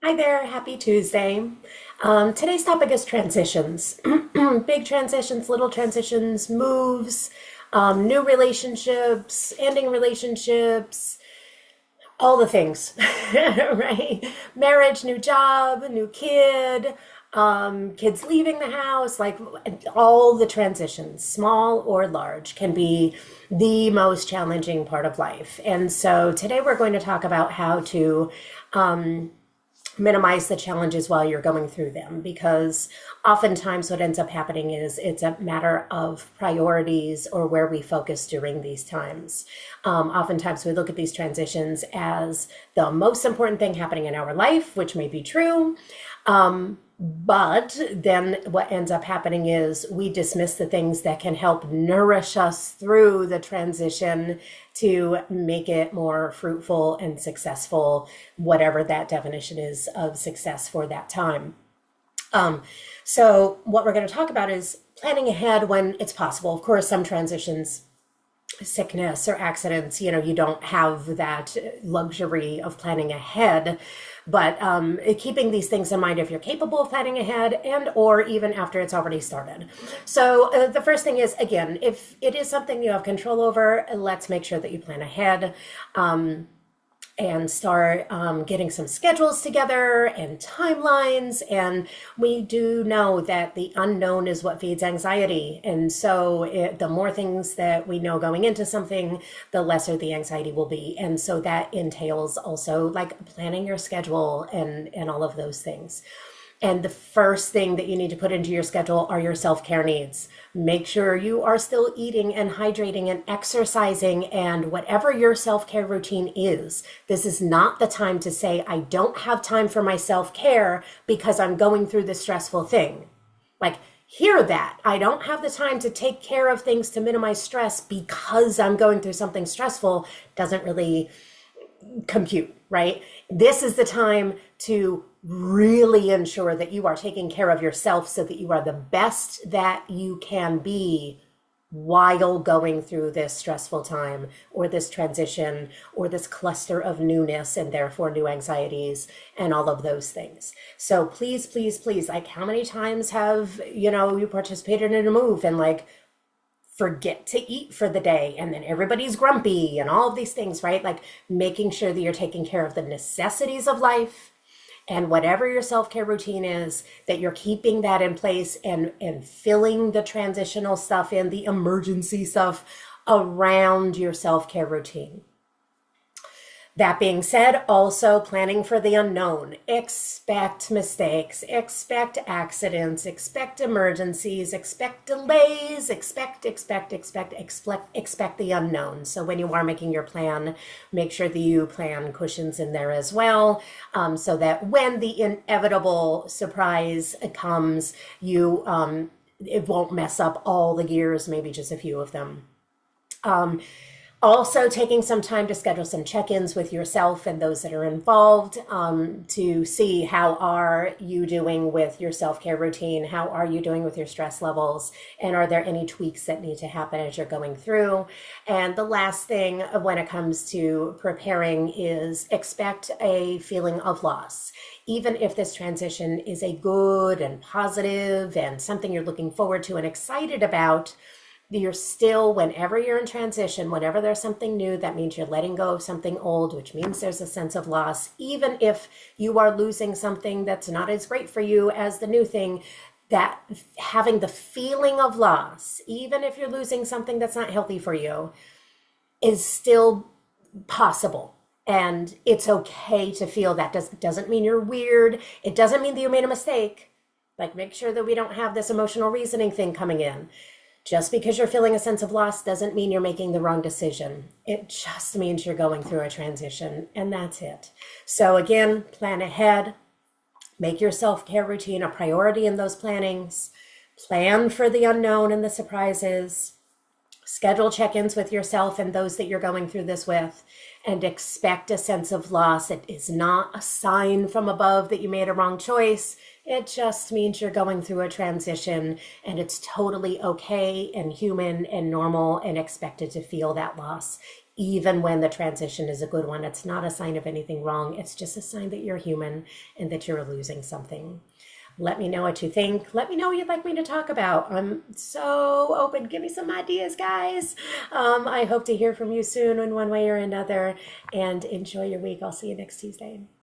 Hi there, happy Tuesday. Today's topic is transitions. Big transitions, little transitions, moves, new relationships, ending relationships, all the things, right? Marriage, new job, new kid, kids leaving the house, like all the transitions, small or large, can be the most challenging part of life. And so today we're going to talk about how to minimize the challenges while you're going through them, because oftentimes what ends up happening is it's a matter of priorities or where we focus during these times. Oftentimes we look at these transitions as the most important thing happening in our life, which may be true. But then what ends up happening is we dismiss the things that can help nourish us through the transition to make it more fruitful and successful, whatever that definition is of success for that time. So what we're going to talk about is planning ahead when it's possible. Of course, some transitions, sickness or accidents, you don't have that luxury of planning ahead. But keeping these things in mind if you're capable of planning ahead and or even after it's already started. So the first thing is, again, if it is something you have control over, let's make sure that you plan ahead. And start getting some schedules together and timelines. And we do know that the unknown is what feeds anxiety. And so the more things that we know going into something, the lesser the anxiety will be. And so that entails also like planning your schedule and all of those things. And the first thing that you need to put into your schedule are your self-care needs. Make sure you are still eating and hydrating and exercising and whatever your self-care routine is. This is not the time to say, I don't have time for my self-care because I'm going through this stressful thing. Like, hear that. I don't have the time to take care of things to minimize stress because I'm going through something stressful doesn't really compute, right? This is the time to really ensure that you are taking care of yourself so that you are the best that you can be while going through this stressful time or this transition or this cluster of newness and therefore new anxieties and all of those things. So please, please, please, like how many times have, you participated in a move and like forget to eat for the day and then everybody's grumpy and all of these things, right? Like making sure that you're taking care of the necessities of life and whatever your self-care routine is, that you're keeping that in place and filling the transitional stuff in, the emergency stuff around your self-care routine. That being said, also planning for the unknown. Expect mistakes, expect accidents, expect emergencies, expect delays, expect the unknown. So when you are making your plan, make sure that you plan cushions in there as well, so that when the inevitable surprise comes, it won't mess up all the gears, maybe just a few of them. Also, taking some time to schedule some check-ins with yourself and those that are involved, to see how are you doing with your self-care routine, how are you doing with your stress levels, and are there any tweaks that need to happen as you're going through. And the last thing when it comes to preparing is expect a feeling of loss. Even if this transition is a good and positive and something you're looking forward to and excited about, you're still, whenever you're in transition, whenever there's something new, that means you're letting go of something old, which means there's a sense of loss. Even if you are losing something that's not as great for you as the new thing, that having the feeling of loss, even if you're losing something that's not healthy for you, is still possible. And it's okay to feel that. Doesn't mean you're weird. It doesn't mean that you made a mistake. Like, make sure that we don't have this emotional reasoning thing coming in. Just because you're feeling a sense of loss doesn't mean you're making the wrong decision. It just means you're going through a transition, and that's it. So again, plan ahead. Make your self-care routine a priority in those plannings. Plan for the unknown and the surprises. Schedule check-ins with yourself and those that you're going through this with, and expect a sense of loss. It is not a sign from above that you made a wrong choice. It just means you're going through a transition, and it's totally okay and human and normal and expected to feel that loss, even when the transition is a good one. It's not a sign of anything wrong. It's just a sign that you're human and that you're losing something. Let me know what you think. Let me know what you'd like me to talk about. I'm so open. Give me some ideas, guys. I hope to hear from you soon in one way or another. And enjoy your week. I'll see you next Tuesday.